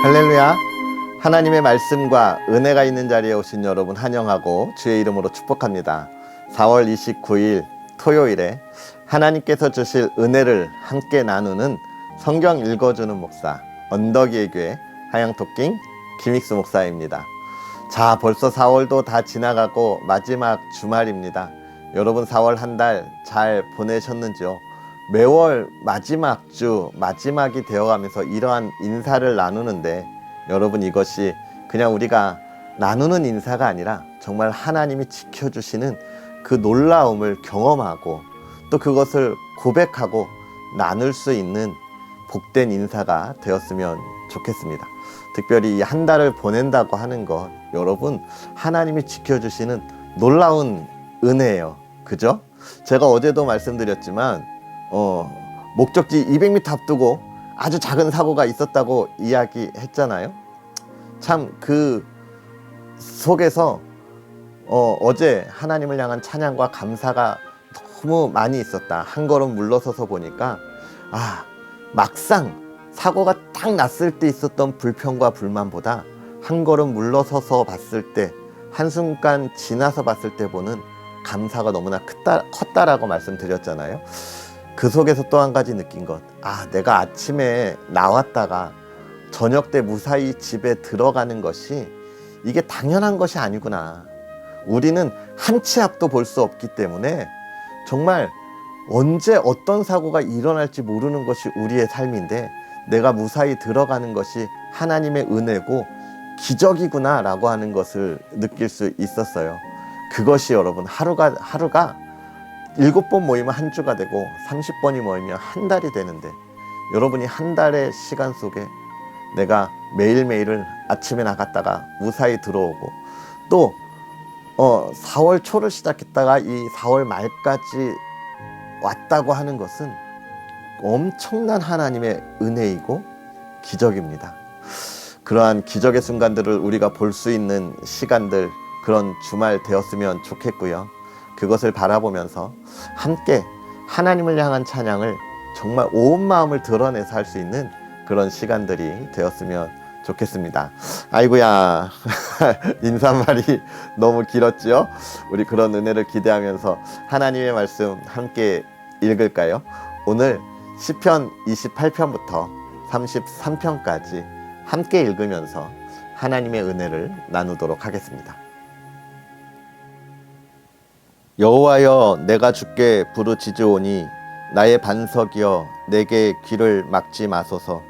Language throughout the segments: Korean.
할렐루야. 하나님의 말씀과 은혜가 있는 자리에 오신 여러분 환영하고 주의 이름으로 축복합니다. 4월 29일 토요일에 하나님께서 주실 은혜를 함께 나누는 성경 읽어주는 목사 언덕이의 교회 하양토킹 김익수 목사입니다. 자, 벌써 4월도 다 지나가고 마지막 주말입니다. 여러분 4월 한 달 잘 보내셨는지요? 매월 마지막 주 마지막이 되어가면서 이러한 인사를 나누는데 여러분, 이것이 그냥 우리가 나누는 인사가 아니라 정말 하나님이 지켜주시는 그 놀라움을 경험하고 또 그것을 고백하고 나눌 수 있는 복된 인사가 되었으면 좋겠습니다. 특별히 이 한 달을 보낸다고 하는 것, 여러분, 하나님이 지켜주시는 놀라운 은혜예요. 그죠? 제가 어제도 말씀드렸지만 목적지 200m 앞두고 아주 작은 사고가 있었다고 이야기했잖아요. 참 그 속에서 어제 하나님을 향한 찬양과 감사가 너무 많이 있었다. 한 걸음 물러서서 보니까 막상 사고가 딱 났을 때 있었던 불평과 불만보다 한 걸음 물러서서 봤을 때, 한순간 지나서 봤을 때 보는 감사가 너무나 컸다라고 말씀드렸잖아요. 그 속에서 또 한 가지 느낀 것, 내가 아침에 나왔다가 저녁 때 무사히 집에 들어가는 것이 이게 당연한 것이 아니구나. 우리는 한 치 앞도 볼 수 없기 때문에 정말 언제 어떤 사고가 일어날지 모르는 것이 우리의 삶인데, 내가 무사히 들어가는 것이 하나님의 은혜고 기적이구나 라고 하는 것을 느낄 수 있었어요. 그것이 여러분, 하루가 7번 모이면 한 주가 되고 30번이 모이면 한 달이 되는데, 여러분이 한 달의 시간 속에 내가 매일매일을 아침에 나갔다가 무사히 들어오고, 또 4월 초를 시작했다가 이 4월 말까지 왔다고 하는 것은 엄청난 하나님의 은혜이고 기적입니다. 그러한 기적의 순간들을 우리가 볼 수 있는 시간들, 그런 주말 되었으면 좋겠고요. 그것을 바라보면서 함께 하나님을 향한 찬양을 정말 온 마음을 드러내서 할 수 있는 그런 시간들이 되었으면 좋겠습니다. 아이고야, 인사말이 너무 길었죠? 우리 그런 은혜를 기대하면서 하나님의 말씀 함께 읽을까요? 오늘 시편 28편부터 33편까지 함께 읽으면서 하나님의 은혜를 나누도록 하겠습니다. 여호와여, 내가 주께 부르짖으오니 나의 반석이여, 내게 귀를 막지 마소서.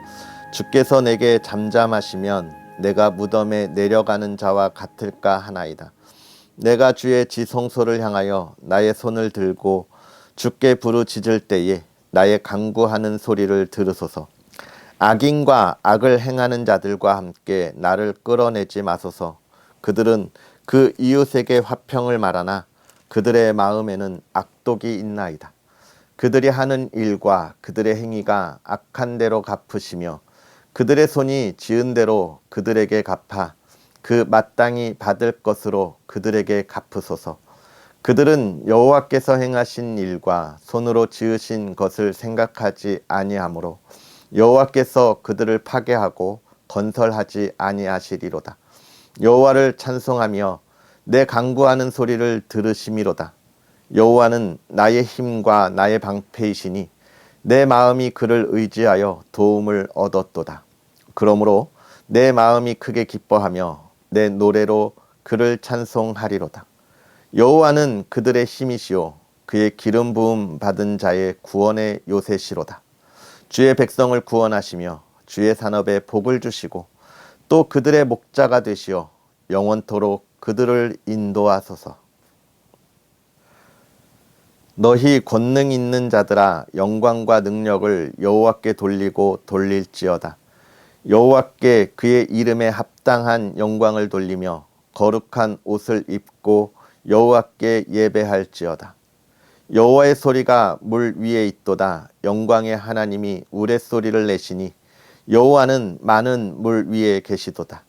주께서 내게 잠잠하시면 내가 무덤에 내려가는 자와 같을까 하나이다. 내가 주의 지성소를 향하여 나의 손을 들고 주께 부르짖을 때에 나의 간구하는 소리를 들으소서. 악인과 악을 행하는 자들과 함께 나를 끌어내지 마소서. 그들은 그 이웃에게 화평을 말하나 그들의 마음에는 악독이 있나이다. 그들이 하는 일과 그들의 행위가 악한 대로 갚으시며 그들의 손이 지은 대로 그들에게 갚아 그 마땅히 받을 것으로 그들에게 갚으소서. 그들은 여호와께서 행하신 일과 손으로 지으신 것을 생각하지 아니하므로 여호와께서 그들을 파괴하고 건설하지 아니하시리로다. 여호와를 찬송하며 내 간구하는 소리를 들으심이로다. 여호와는 나의 힘과 나의 방패이시니 내 마음이 그를 의지하여 도움을 얻었도다. 그러므로 내 마음이 크게 기뻐하며 내 노래로 그를 찬송하리로다. 여호와는 그들의 힘이시오, 그의 기름 부음 받은 자의 구원의 요새시로다. 주의 백성을 구원하시며 주의 산업에 복을 주시고 또 그들의 목자가 되시어 영원토록 그들을 인도하소서. 너희 권능 있는 자들아, 영광과 능력을 여호와께 돌리고 돌릴지어다. 여호와께 그의 이름에 합당한 영광을 돌리며 거룩한 옷을 입고 여호와께 예배할지어다. 여호와의 소리가 물 위에 있도다. 영광의 하나님이 우레소리를 내시니 여호와는 많은 물 위에 계시도다.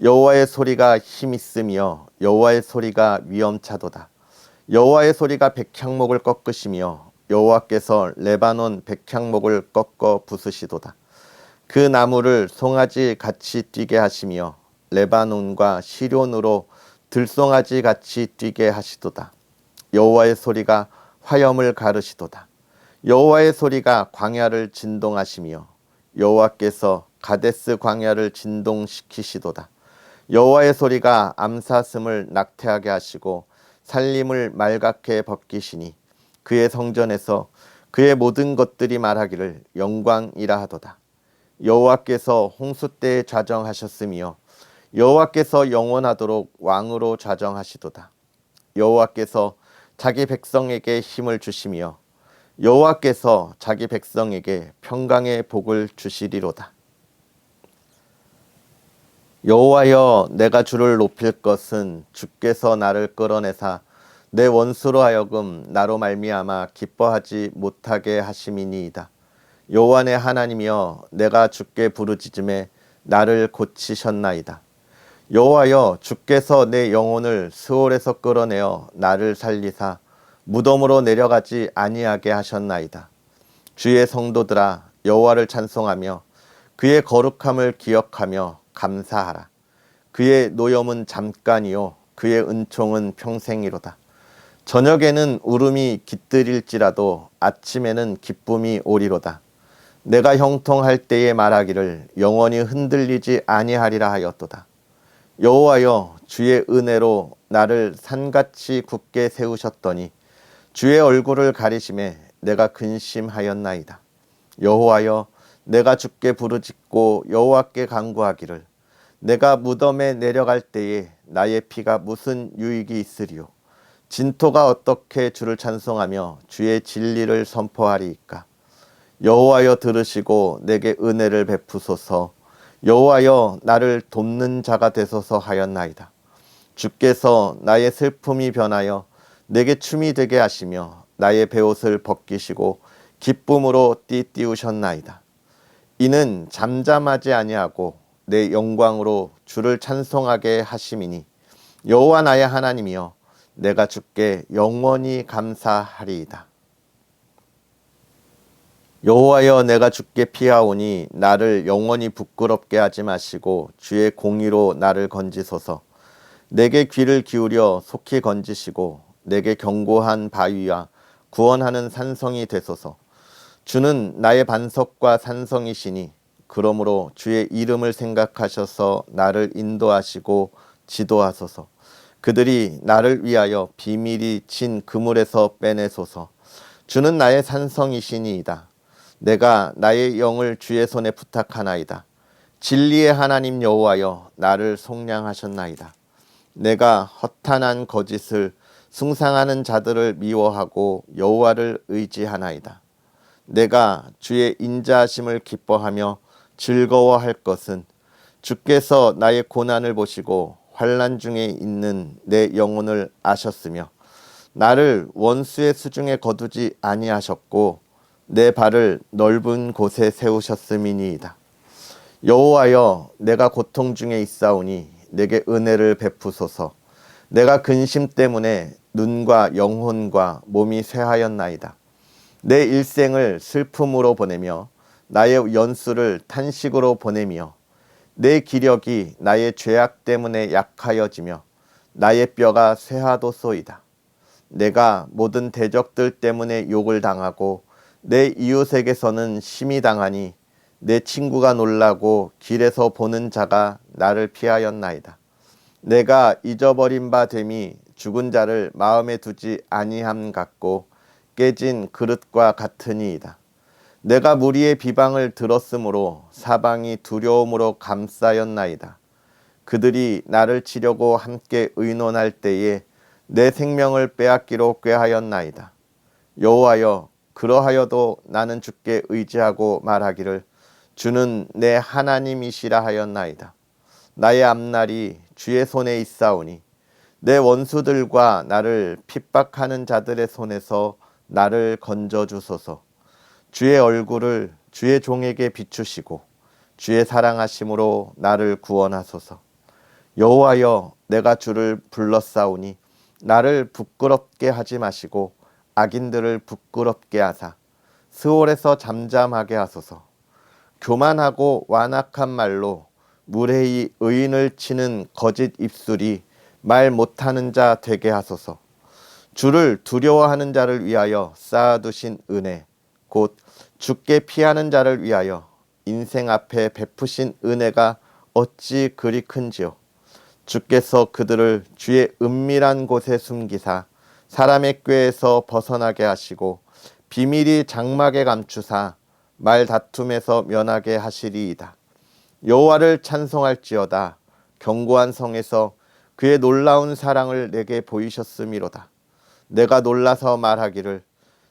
여호와의 소리가 힘있으며 여호와의 소리가 위엄차도다. 여호와의 소리가 백향목을 꺾으시며 여호와께서 레바논 백향목을 꺾어 부수시도다. 그 나무를 송아지 같이 뛰게 하시며 레바논과 시련으로 들송아지 같이 뛰게 하시도다. 여호와의 소리가 화염을 가르시도다. 여호와의 소리가 광야를 진동하시며 여호와께서 가데스 광야를 진동시키시도다. 여호와의 소리가 암사슴을 낙태하게 하시고 살림을 말갛게 벗기시니 그의 성전에서 그의 모든 것들이 말하기를 영광이라 하도다. 여호와께서 홍수 때에 좌정하셨으며 여호와께서 영원하도록 왕으로 좌정하시도다. 여호와께서 자기 백성에게 힘을 주시며 여호와께서 자기 백성에게 평강의 복을 주시리로다. 여호와여, 내가 주를 높일 것은 주께서 나를 끌어내사 내 원수로 하여금 나로 말미암아 기뻐하지 못하게 하심이니이다. 여호와 내 하나님이여, 내가 주께 부르짖음에 나를 고치셨나이다. 여호와여, 주께서 내 영혼을 스올에서 끌어내어 나를 살리사 무덤으로 내려가지 아니하게 하셨나이다. 주의 성도들아, 여호와를 찬송하며 그의 거룩함을 기억하며 감사하라. 그의 노염은 잠깐이요 그의 은총은 평생이로다. 저녁에는 울음이 깃들일지라도 아침에는 기쁨이 오리로다. 내가 형통할 때에 말하기를 영원히 흔들리지 아니하리라 하였도다. 여호와여, 주의 은혜로 나를 산같이 굳게 세우셨더니 주의 얼굴을 가리심에 내가 근심하였나이다. 여호와여, 내가 주께 부르짖고 여호와께 간구하기를 내가 무덤에 내려갈 때에 나의 피가 무슨 유익이 있으리요. 진토가 어떻게 주를 찬송하며 주의 진리를 선포하리이까. 여호와여, 들으시고 내게 은혜를 베푸소서. 여호와여, 나를 돕는 자가 되소서 하였나이다. 주께서 나의 슬픔이 변하여 내게 춤이 되게 하시며 나의 베옷을 벗기시고 기쁨으로 띠띠우셨나이다. 이는 잠잠하지 아니하고 내 영광으로 주를 찬송하게 하심이니 여호와 나의 하나님이여, 내가 주께 영원히 감사하리이다. 여호와여, 내가 주께 피하오니 나를 영원히 부끄럽게 하지 마시고 주의 공의로 나를 건지소서. 내게 귀를 기울여 속히 건지시고 내게 견고한 바위와 구원하는 산성이 되소서. 주는 나의 반석과 산성이시니 그러므로 주의 이름을 생각하셔서 나를 인도하시고 지도하소서. 그들이 나를 위하여 비밀이 친 그물에서 빼내소서. 주는 나의 산성이시니이다. 내가 나의 영을 주의 손에 부탁하나이다. 진리의 하나님 여호와여, 나를 속량하셨나이다. 내가 허탄한 거짓을 숭상하는 자들을 미워하고 여호와를 의지하나이다. 내가 주의 인자하심을 기뻐하며 즐거워할 것은 주께서 나의 고난을 보시고 환난 중에 있는 내 영혼을 아셨으며 나를 원수의 수중에 거두지 아니하셨고 내 발을 넓은 곳에 세우셨음이니이다. 여호와여, 내가 고통 중에 있사오니 내게 은혜를 베푸소서. 내가 근심 때문에 눈과 영혼과 몸이 쇠하였나이다. 내 일생을 슬픔으로 보내며 나의 연수를 탄식으로 보내며 내 기력이 나의 죄악 때문에 약하여지며 나의 뼈가 쇠하도소이다. 내가 모든 대적들 때문에 욕을 당하고 내 이웃에게서는 심히 당하니 내 친구가 놀라고 길에서 보는 자가 나를 피하였나이다. 내가 잊어버린 바 됨이 죽은 자를 마음에 두지 아니함 같고 깨진 그릇과 같으니이다. 내가 무리의 비방을 들었으므로 사방이 두려움으로 감싸였나이다. 그들이 나를 치려고 함께 의논할 때에 내 생명을 빼앗기로 꾀하였나이다. 여호와여, 그러하여도 나는 주께 의지하고 말하기를 주는 내 하나님이시라 하였나이다. 나의 앞날이 주의 손에 있사오니 내 원수들과 나를 핍박하는 자들의 손에서 나를 건져주소서. 주의 얼굴을 주의 종에게 비추시고 주의 사랑하심으로 나를 구원하소서. 여호와여, 내가 주를 불렀사오니 나를 부끄럽게 하지 마시고 악인들을 부끄럽게 하사 스올에서 잠잠하게 하소서. 교만하고 완악한 말로 무례히 의인을 치는 거짓 입술이 말 못하는 자 되게 하소서. 주를 두려워하는 자를 위하여 쌓아두신 은혜, 곧 주께 피하는 자를 위하여 인생 앞에 베푸신 은혜가 어찌 그리 큰지요. 주께서 그들을 주의 은밀한 곳에 숨기사 사람의 꾀에서 벗어나게 하시고 비밀이 장막에 감추사 말 다툼에서 면하게 하시리이다. 여호와를 찬송할지어다. 견고한 성에서 그의 놀라운 사랑을 내게 보이셨음이로다. 내가 놀라서 말하기를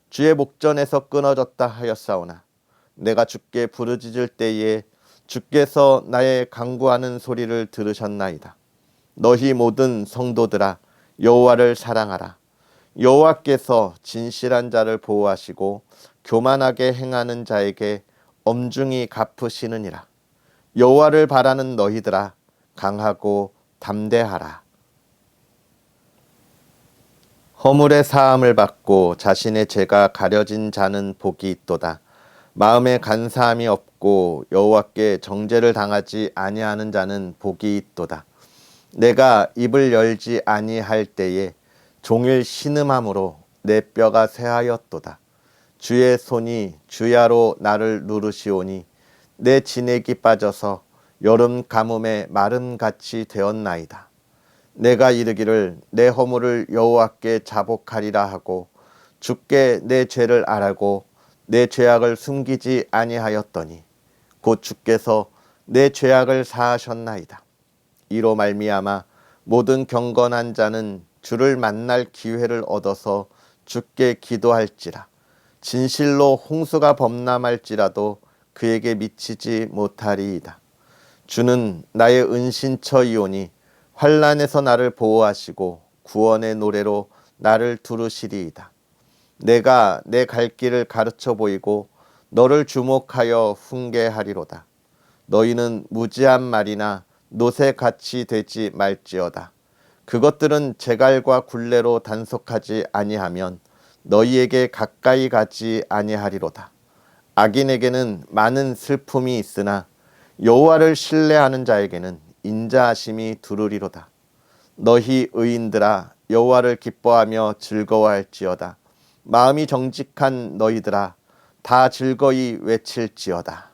주의 목전에서 끊어졌다 하였사오나 내가 주께 부르짖을 때에 주께서 나의 간구하는 소리를 들으셨나이다. 너희 모든 성도들아 여호와를 사랑하라. 여호와께서 진실한 자를 보호하시고 교만하게 행하는 자에게 엄중히 갚으시느니라. 여호와를 바라는 너희들아 강하고 담대하라. 허물의 사함을 받고 자신의 죄가 가려진 자는 복이 있도다. 마음에 간사함이 없고 여호와께 정죄를 당하지 아니하는 자는 복이 있도다. 내가 입을 열지 아니할 때에 종일 신음함으로 내 뼈가 쇠하였도다. 주의 손이 주야로 나를 누르시오니 내 진액이 빠져서 여름 가뭄에 마름같이 되었나이다. 내가 이르기를 내 허물을 여호와께 자복하리라 하고 주께 내 죄를 아라고 내 죄악을 숨기지 아니하였더니 곧 주께서 내 죄악을 사하셨나이다. 이로 말미암아 모든 경건한 자는 주를 만날 기회를 얻어서 주께 기도할지라. 진실로 홍수가 범람할지라도 그에게 미치지 못하리이다. 주는 나의 은신처이오니 환난에서 나를 보호하시고 구원의 노래로 나를 두르시리이다. 내가 내 갈 길을 가르쳐 보이고 너를 주목하여 훈계하리로다. 너희는 무지한 말이나 노새 같이 되지 말지어다. 그것들은 제갈과 굴레로 단속하지 아니하면 너희에게 가까이 가지 아니하리로다. 악인에게는 많은 슬픔이 있으나 여호와를 신뢰하는 자에게는 인자하심이 두루리로다. 너희 의인들아 여호와를 기뻐하며 즐거워할지어다. 마음이 정직한 너희들아 다 즐거이 외칠지어다.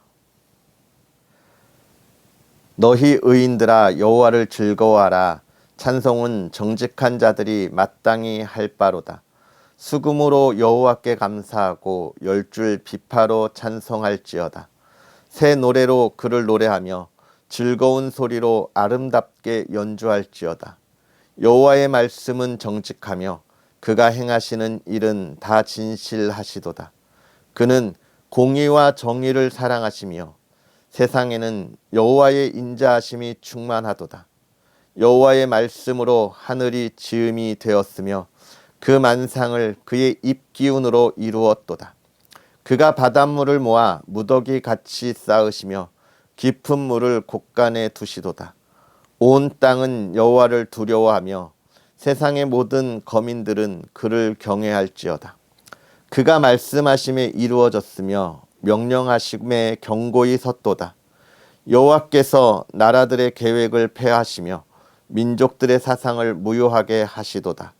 너희 의인들아 여호와를 즐거워하라. 찬송은 정직한 자들이 마땅히 할 바로다. 수금으로 여호와께 감사하고 10줄 비파로 찬송할지어다. 새 노래로 그를 노래하며 즐거운 소리로 아름답게 연주할지어다. 여호와의 말씀은 정직하며 그가 행하시는 일은 다 진실하시도다. 그는 공의와 정의를 사랑하시며 세상에는 여호와의 인자하심이 충만하도다. 여호와의 말씀으로 하늘이 지음이 되었으며 그 만상을 그의 입 기운으로 이루었도다. 그가 바닷물을 모아 무더기 같이 쌓으시며 깊은 물을 곳간에 두시도다. 온 땅은 여호와를 두려워하며 세상의 모든 거민들은 그를 경외할지어다. 그가 말씀하심에 이루어졌으며 명령하심에 경고히 섰도다. 여호와께서 나라들의 계획을 폐하시며 민족들의 사상을 무효하게 하시도다.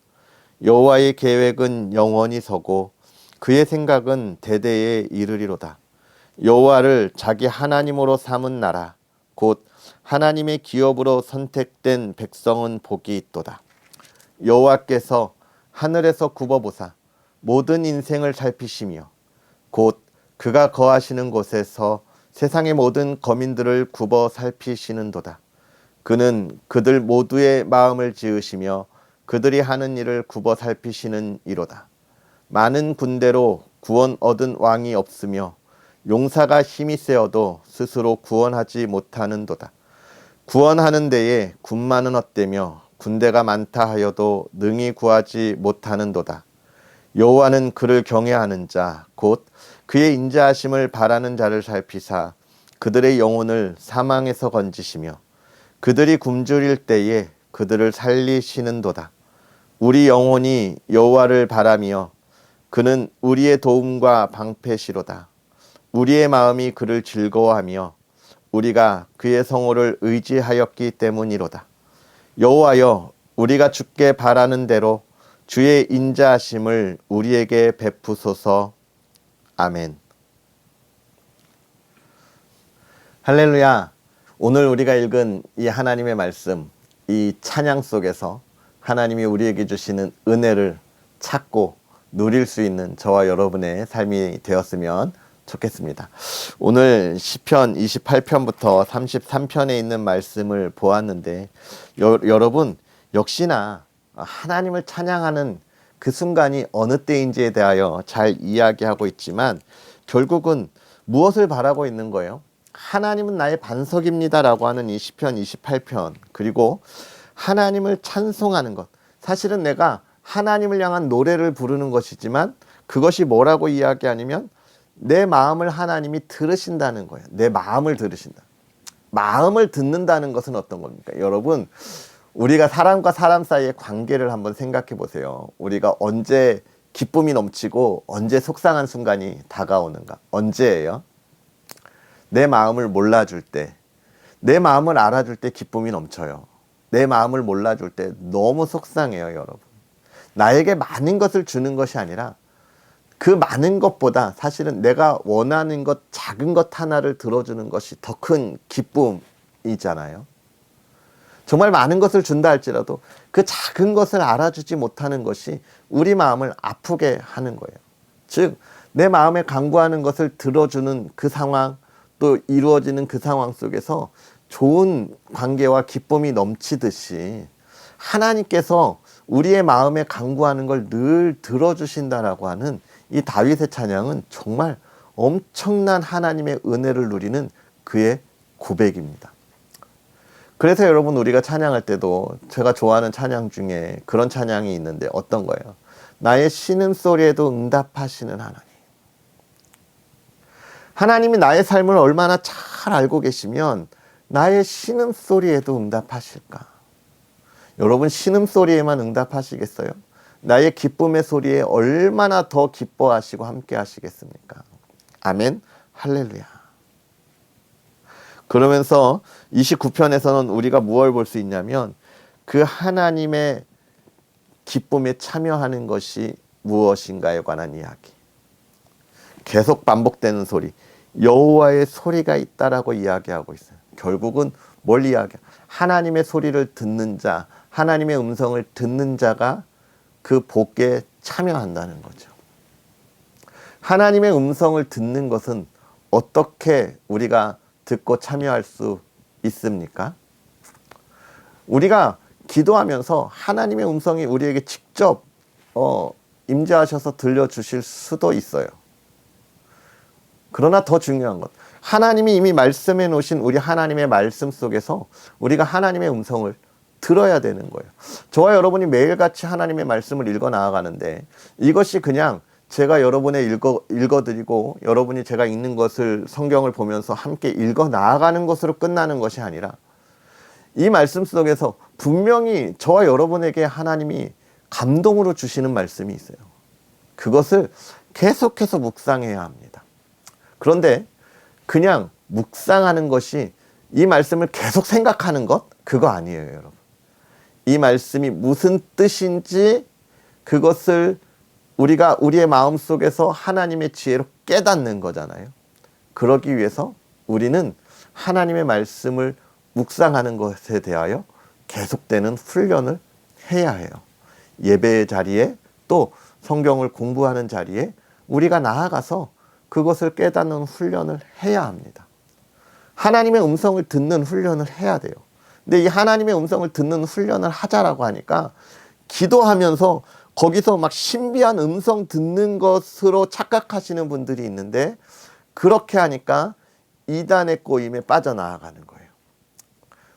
여호와의 계획은 영원히 서고 그의 생각은 대대에 이르리로다. 여호와를 자기 하나님으로 삼은 나라 곧 하나님의 기업으로 선택된 백성은 복이 있도다. 여호와께서 하늘에서 굽어보사 모든 인생을 살피시며 곧 그가 거하시는 곳에서 세상의 모든 거민들을 굽어 살피시는도다. 그는 그들 모두의 마음을 지으시며 그들이 하는 일을 굽어 살피시는 이로다. 많은 군대로 구원 얻은 왕이 없으며 용사가 힘이 세어도 스스로 구원하지 못하는도다. 구원하는 데에 군마는 헛되며 군대가 많다 하여도 능히 구하지 못하는도다. 여호와는 그를 경외하는 자 곧 그의 인자하심을 바라는 자를 살피사 그들의 영혼을 사망에서 건지시며 그들이 굶주릴 때에 그들을 살리시는도다. 우리 영혼이 여호와를 바라며 그는 우리의 도움과 방패시로다. 우리의 마음이 그를 즐거워하며 우리가 그의 성호를 의지하였기 때문이로다. 여호와여, 우리가 주께 바라는 대로 주의 인자하심을 우리에게 베푸소서. 아멘. 할렐루야. 오늘 우리가 읽은 이 하나님의 말씀, 이 찬양 속에서 하나님이 우리에게 주시는 은혜를 찾고 누릴 수 있는 저와 여러분의 삶이 되었으면 좋겠습니다. 오늘 시편 28편부터 33편에 있는 말씀을 보았는데 여러분 역시나 하나님을 찬양하는 그 순간이 어느 때인지에 대하여 잘 이야기하고 있지만 결국은 무엇을 바라고 있는 거예요? 하나님은 나의 반석입니다 라고 하는 이 시편 28편, 그리고 하나님을 찬송하는 것, 사실은 내가 하나님을 향한 노래를 부르는 것이지만 그것이 뭐라고 이야기하냐면 내 마음을 하나님이 들으신다는 거예요. 내 마음을 들으신다. 마음을 듣는다는 것은 어떤 겁니까? 여러분, 우리가 사람과 사람 사이의 관계를 한번 생각해 보세요. 우리가 언제 기쁨이 넘치고 언제 속상한 순간이 다가오는가? 언제예요? 내 마음을 몰라줄 때, 내 마음을 알아줄 때 기쁨이 넘쳐요. 내 마음을 몰라줄 때 너무 속상해요, 여러분. 나에게 많은 것을 주는 것이 아니라 그 많은 것보다 사실은 내가 원하는 것, 작은 것 하나를 들어주는 것이 더 큰 기쁨이잖아요. 정말 많은 것을 준다 할지라도 그 작은 것을 알아주지 못하는 것이 우리 마음을 아프게 하는 거예요. 즉, 내 마음에 간구하는 것을 들어주는 그 상황, 또 이루어지는 그 상황 속에서 좋은 관계와 기쁨이 넘치듯이 하나님께서 우리의 마음에 간구하는 걸 늘 들어주신다라고 하는 이 다윗의 찬양은 정말 엄청난 하나님의 은혜를 누리는 그의 고백입니다. 그래서 여러분, 우리가 찬양할 때도 제가 좋아하는 찬양 중에 그런 찬양이 있는데 어떤 거예요? 나의 신음소리에도 응답하시는 하나님. 하나님이 나의 삶을 얼마나 잘 알고 계시면 나의 신음소리에도 응답하실까? 여러분, 신음소리에만 응답하시겠어요? 나의 기쁨의 소리에 얼마나 더 기뻐하시고 함께 하시겠습니까? 아멘, 할렐루야. 그러면서 29편에서는 우리가 무엇을 볼 수 있냐면 그 하나님의 기쁨에 참여하는 것이 무엇인가에 관한 이야기. 계속 반복되는 소리, 여호와의 소리가 있다라고 이야기하고 있어요. 결국은 뭘 이야기해요? 하나님의 소리를 듣는 자, 하나님의 음성을 듣는 자가 그 복에 참여한다는 거죠. 하나님의 음성을 듣는 것은 어떻게 우리가 듣고 참여할 수 있습니까? 우리가 기도하면서 하나님의 음성이 우리에게 직접 임재하셔서 들려주실 수도 있어요. 그러나 더 중요한 것, 하나님이 이미 말씀해 놓으신 우리 하나님의 말씀 속에서 우리가 하나님의 음성을 들어야 되는 거예요. 저와 여러분이 매일같이 하나님의 말씀을 읽어 나아가는데 이것이 그냥 제가 여러분의 읽어드리고 여러분이 제가 읽는 것을 성경을 보면서 함께 읽어 나아가는 것으로 끝나는 것이 아니라 이 말씀 속에서 분명히 저와 여러분에게 하나님이 감동으로 주시는 말씀이 있어요. 그것을 계속해서 묵상해야 합니다. 그런데 그냥 묵상하는 것이 이 말씀을 계속 생각하는 것? 그거 아니에요, 여러분. 이 말씀이 무슨 뜻인지 그것을 우리가 우리의 마음속에서 하나님의 지혜로 깨닫는 거잖아요. 그러기 위해서 우리는 하나님의 말씀을 묵상하는 것에 대하여 계속되는 훈련을 해야 해요. 예배의 자리에 또 성경을 공부하는 자리에 우리가 나아가서 그것을 깨닫는 훈련을 해야 합니다. 하나님의 음성을 듣는 훈련을 해야 돼요. 근데 이 하나님의 음성을 듣는 훈련을 하자라고 하니까 기도하면서 거기서 막 신비한 음성 듣는 것으로 착각하시는 분들이 있는데 그렇게 하니까 이단의 꼬임에 빠져나가는 거예요.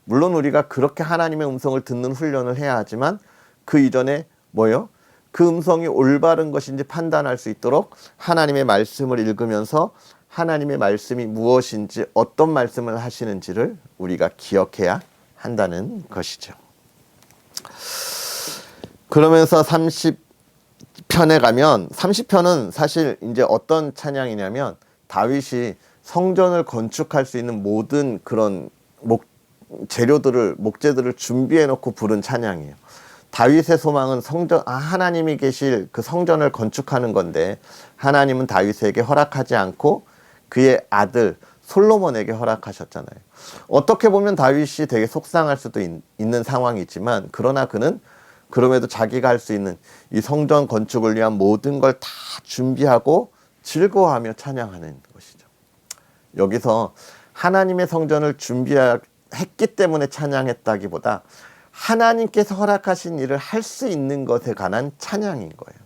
물론 우리가 그렇게 하나님의 음성을 듣는 훈련을 해야 하지만 그 이전에 뭐예요? 그 음성이 올바른 것인지 판단할 수 있도록 하나님의 말씀을 읽으면서 하나님의 말씀이 무엇인지 어떤 말씀을 하시는지를 우리가 기억해야 한다는 것이죠. 그러면서 30편에 가면 30편은 사실 이제 어떤 찬양이냐면 다윗이 성전을 건축할 수 있는 모든 그런 목재들을 준비해 놓고 부른 찬양이에요. 다윗의 소망은 하나님이 계실 그 성전을 건축하는 건데, 하나님은 다윗에게 허락하지 않고 그의 아들 솔로몬에게 허락하셨잖아요. 어떻게 보면 다윗이 되게 속상할 수도 있는 상황이지만, 그러나 그는 그럼에도 자기가 할 수 있는 이 성전 건축을 위한 모든 걸 다 준비하고 즐거워하며 찬양하는 것이죠. 여기서 하나님의 성전을 준비했기 때문에 찬양했다기보다 하나님께서 허락하신 일을 할 수 있는 것에 관한 찬양인 거예요.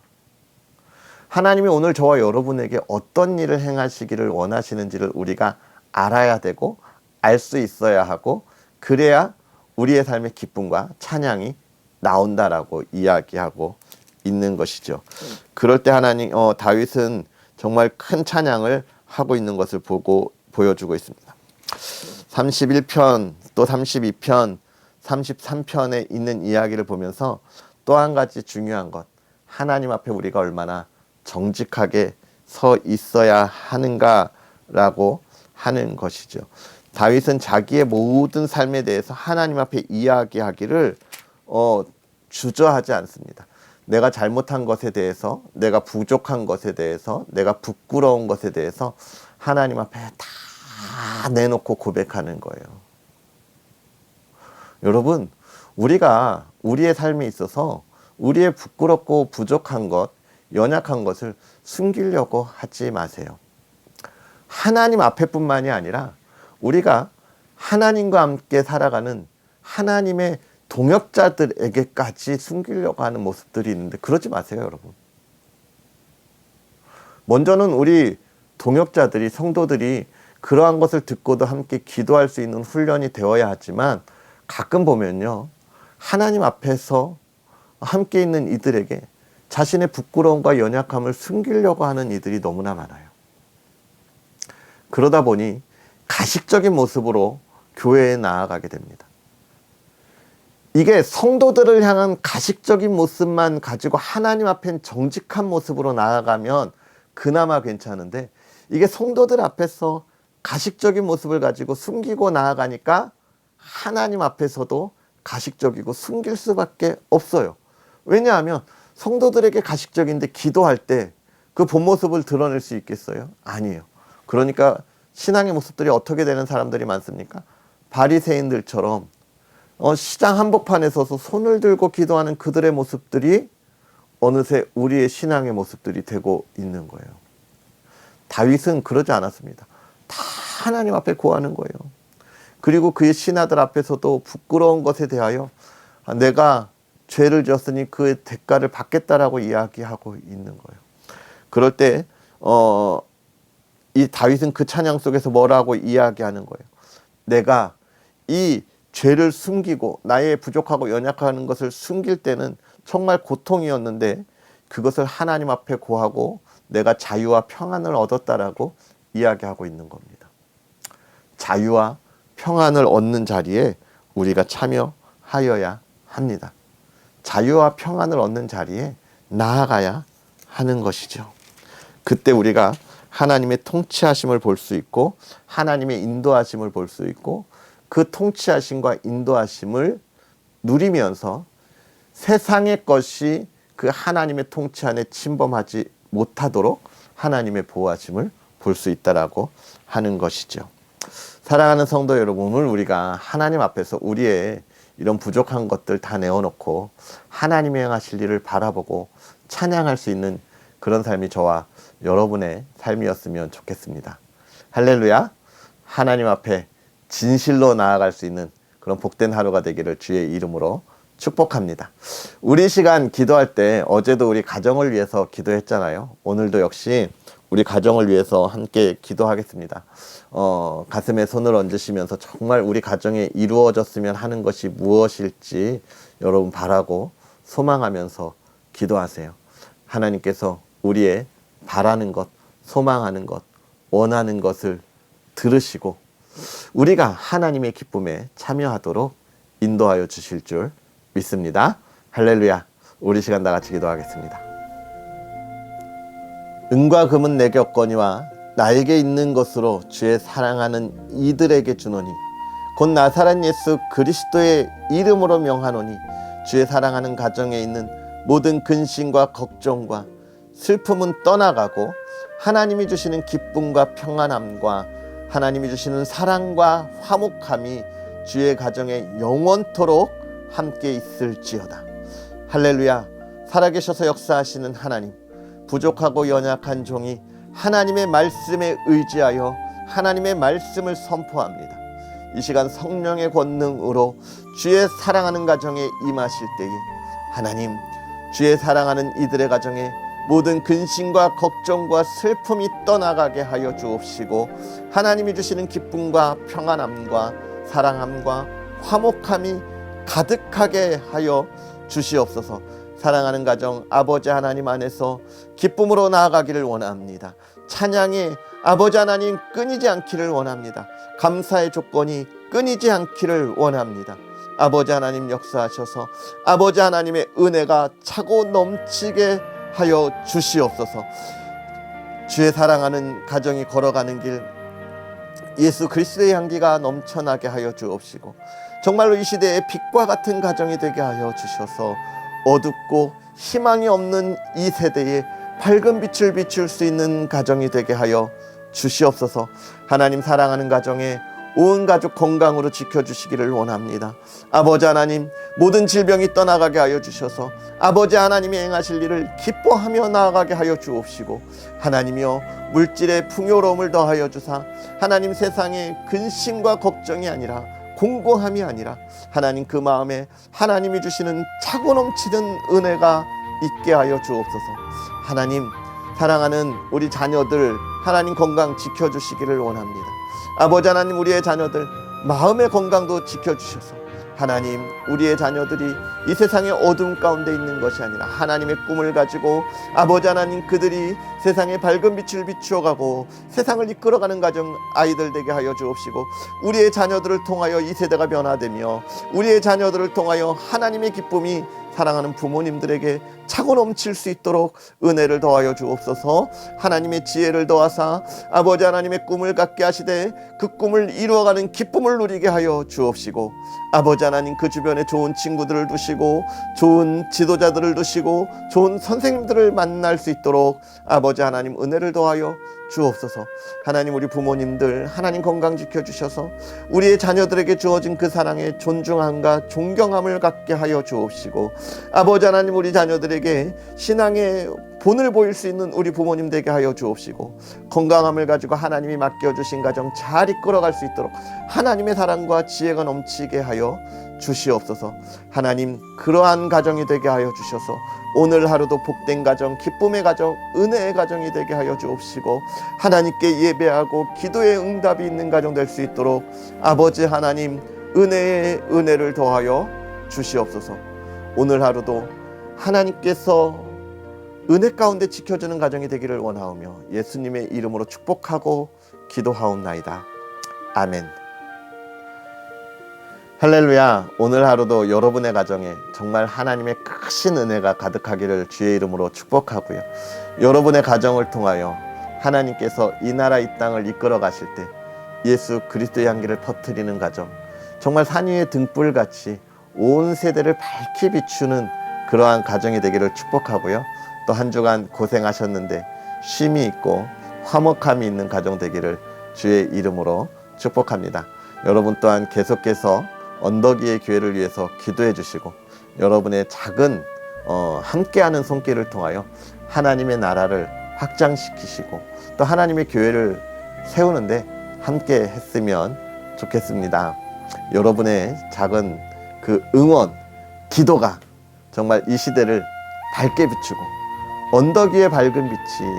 하나님이 오늘 저와 여러분에게 어떤 일을 행하시기를 원하시는지를 우리가 알아야 되고 알 수 있어야 하고, 그래야 우리의 삶의 기쁨과 찬양이 나온다라고 이야기하고 있는 것이죠. 그럴 때 다윗은 정말 큰 찬양을 하고 있는 것을 보여주고 있습니다. 31편, 또 32편, 33편에 있는 이야기를 보면서 또 한 가지 중요한 것, 하나님 앞에 우리가 얼마나 정직하게 서 있어야 하는가라고 하는 것이죠. 다윗은 자기의 모든 삶에 대해서 하나님 앞에 이야기하기를 주저하지 않습니다. 내가 잘못한 것에 대해서, 내가 부족한 것에 대해서, 내가 부끄러운 것에 대해서 하나님 앞에 다 내놓고 고백하는 거예요. 여러분, 우리가 우리의 삶에 있어서 우리의 부끄럽고 부족한 것, 연약한 것을 숨기려고 하지 마세요. 하나님 앞에뿐만이 아니라 우리가 하나님과 함께 살아가는 하나님의 동역자들에게까지 숨기려고 하는 모습들이 있는데, 그러지 마세요, 여러분. 먼저는 우리 동역자들이, 성도들이 그러한 것을 듣고도 함께 기도할 수 있는 훈련이 되어야 하지만, 가끔 보면요, 하나님 앞에서 함께 있는 이들에게 자신의 부끄러움과 연약함을 숨기려고 하는 이들이 너무나 많아요. 그러다 보니 가식적인 모습으로 교회에 나아가게 됩니다. 이게 성도들을 향한 가식적인 모습만 가지고 하나님 앞엔 정직한 모습으로 나아가면 그나마 괜찮은데, 이게 성도들 앞에서 가식적인 모습을 가지고 숨기고 나아가니까 하나님 앞에서도 가식적이고 숨길 수밖에 없어요. 왜냐하면 성도들에게 가식적인데 기도할 때 그 본 모습을 드러낼 수 있겠어요? 아니에요. 그러니까 신앙의 모습들이 어떻게 되는 사람들이 많습니까? 바리새인들처럼 시장 한복판에 서서 손을 들고 기도하는 그들의 모습들이 어느새 우리의 신앙의 모습들이 되고 있는 거예요. 다윗은 그러지 않았습니다. 다 하나님 앞에 구하는 거예요. 그리고 그의 신하들 앞에서도 부끄러운 것에 대하여 내가 죄를 지었으니 그의 대가를 받겠다라고 이야기하고 있는 거예요. 그럴 때 이 다윗은 그 찬양 속에서 뭐라고 이야기하는 거예요? 내가 이 죄를 숨기고 나의 부족하고 연약한 것을 숨길 때는 정말 고통이었는데, 그것을 하나님 앞에 고하고 내가 자유와 평안을 얻었다라고 이야기하고 있는 겁니다. 자유와 평안을 얻는 자리에 우리가 참여하여야 합니다. 자유와 평안을 얻는 자리에 나아가야 하는 것이죠. 그때 우리가 하나님의 통치하심을 볼 수 있고, 하나님의 인도하심을 볼 수 있고, 그 통치하심과 인도하심을 누리면서 세상의 것이 그 하나님의 통치 안에 침범하지 못하도록 하나님의 보호하심을 볼 수 있다라고 하는 것이죠. 사랑하는 성도 여러분을 우리가 하나님 앞에서 우리의 이런 부족한 것들 다 내어놓고 하나님이 행하실 일을 바라보고 찬양할 수 있는 그런 삶이 저와 여러분의 삶이었으면 좋겠습니다. 할렐루야. 하나님 앞에 진실로 나아갈 수 있는 그런 복된 하루가 되기를 주의 이름으로 축복합니다. 우리 시간 기도할 때 어제도 우리 가정을 위해서 기도했잖아요. 오늘도 역시 우리 가정을 위해서 함께 기도하겠습니다. 가슴에 손을 얹으시면서 정말 우리 가정에 이루어졌으면 하는 것이 무엇일지 여러분 바라고 소망하면서 기도하세요. 하나님께서 우리의 바라는 것, 소망하는 것, 원하는 것을 들으시고 우리가 하나님의 기쁨에 참여하도록 인도하여 주실 줄 믿습니다. 할렐루야. 우리 시간 다 같이 기도하겠습니다. 은과 금은 내게 없거니와 나에게 있는 것으로 주의 사랑하는 이들에게 주노니 곧 나사렛 예수 그리스도의 이름으로 명하노니 주의 사랑하는 가정에 있는 모든 근심과 걱정과 슬픔은 떠나가고 하나님이 주시는 기쁨과 평안함과 하나님이 주시는 사랑과 화목함이 주의 가정에 영원토록 함께 있을지어다. 할렐루야. 살아계셔서 역사하시는 하나님, 부족하고 연약한 종이 하나님의 말씀에 의지하여 하나님의 말씀을 선포합니다. 이 시간 성령의 권능으로 주의 사랑하는 가정에 임하실 때에 하나님, 주의 사랑하는 이들의 가정에 모든 근심과 걱정과 슬픔이 떠나가게 하여 주옵시고 하나님이 주시는 기쁨과 평안함과 사랑함과 화목함이 가득하게 하여 주시옵소서. 사랑하는 가정 아버지 하나님 안에서 기쁨으로 나아가기를 원합니다. 찬양의 아버지 하나님 끊이지 않기를 원합니다. 감사의 조건이 끊이지 않기를 원합니다. 아버지 하나님 역사하셔서 아버지 하나님의 은혜가 차고 넘치게 하여 주시옵소서. 주의 사랑하는 가정이 걸어가는 길 예수 그리스도의 향기가 넘쳐나게 하여 주옵시고 정말로 이 시대의 빛과 같은 가정이 되게 하여 주셔서 어둡고 희망이 없는 이 세대에 밝은 빛을 비출 수 있는 가정이 되게 하여 주시옵소서. 하나님 사랑하는 가정에 온 가족 건강으로 지켜주시기를 원합니다. 아버지 하나님 모든 질병이 떠나가게 하여 주셔서 아버지 하나님이 행하실 일을 기뻐하며 나아가게 하여 주옵시고 하나님이여 물질의 풍요로움을 더하여 주사 하나님 세상의 근심과 걱정이 아니라 공고함이 아니라 하나님 그 마음에 하나님이 주시는 차고 넘치는 은혜가 있게 하여 주옵소서. 하나님 사랑하는 우리 자녀들 하나님 건강 지켜주시기를 원합니다. 아버지 하나님 우리의 자녀들 마음의 건강도 지켜주셔서 하나님 우리의 자녀들이 이 세상의 어둠 가운데 있는 것이 아니라 하나님의 꿈을 가지고 아버지 하나님 그들이 세상에 밝은 빛을 비추어가고 세상을 이끌어가는 가정 아이들 되게 하여 주옵시고 우리의 자녀들을 통하여 이 세대가 변화되며 우리의 자녀들을 통하여 하나님의 기쁨이 사랑하는 부모님들에게 차고 넘칠 수 있도록 은혜를 더하여 주옵소서. 하나님의 지혜를 더하사 아버지 하나님의 꿈을 갖게 하시되 그 꿈을 이루어가는 기쁨을 누리게 하여 주옵시고 아버지 하나님 그 주변에 좋은 친구들을 두시고 좋은 지도자들을 두시고 좋은 선생님들을 만날 수 있도록 아버지 하나님 은혜를 더하여 주옵소서. 하나님 우리 부모님들 하나님 건강 지켜주셔서 우리의 자녀들에게 주어진 그 사랑에 존중함과 존경함을 갖게 하여 주옵시고 아버지 하나님 우리 자녀들에게 신앙의 본을 보일 수 있는 우리 부모님 되게 하여 주옵시고 건강함을 가지고 하나님이 맡겨주신 가정 잘 이끌어갈 수 있도록 하나님의 사랑과 지혜가 넘치게 하여 주시옵소서. 하나님 그러한 가정이 되게 하여 주셔서 오늘 하루도 복된 가정, 기쁨의 가정, 은혜의 가정이 되게 하여 주옵시고 하나님께 예배하고 기도의 응답이 있는 가정 될 수 있도록 아버지 하나님 은혜의 은혜를 더하여 주시옵소서. 오늘 하루도 하나님께서 은혜 가운데 지켜주는 가정이 되기를 원하오며 예수님의 이름으로 축복하고 기도하옵나이다. 아멘. 할렐루야. 오늘 하루도 여러분의 가정에 정말 하나님의 크신 은혜가 가득하기를 주의 이름으로 축복하고요. 여러분의 가정을 통하여 하나님께서 이 나라 이 땅을 이끌어 가실 때 예수 그리스도의 향기를 퍼뜨리는 가정, 정말 산 위의 등불같이 온 세대를 밝히 비추는 그러한 가정이 되기를 축복하고요. 또 한 주간 고생하셨는데 쉼이 있고 화목함이 있는 가정 되기를 주의 이름으로 축복합니다. 여러분 또한 계속해서 언덕 위의 교회를 위해서 기도해 주시고 여러분의 작은 함께하는 손길을 통하여 하나님의 나라를 확장시키시고 또 하나님의 교회를 세우는데 함께 했으면 좋겠습니다. 여러분의 작은 그 응원, 기도가 정말 이 시대를 밝게 비추고 언덕 위의 밝은 빛이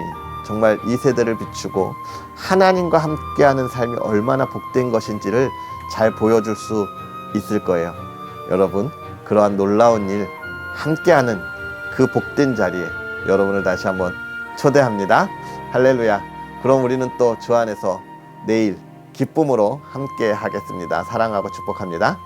정말 이 세대를 비추고 하나님과 함께하는 삶이 얼마나 복된 것인지를 잘 보여줄 수 있을 거예요. 여러분 그러한 놀라운 일 함께하는 그 복된 자리에 여러분을 다시 한번 초대합니다. 할렐루야. 그럼 우리는 또 주 안에서 내일 기쁨으로 함께 하겠습니다. 사랑하고 축복합니다.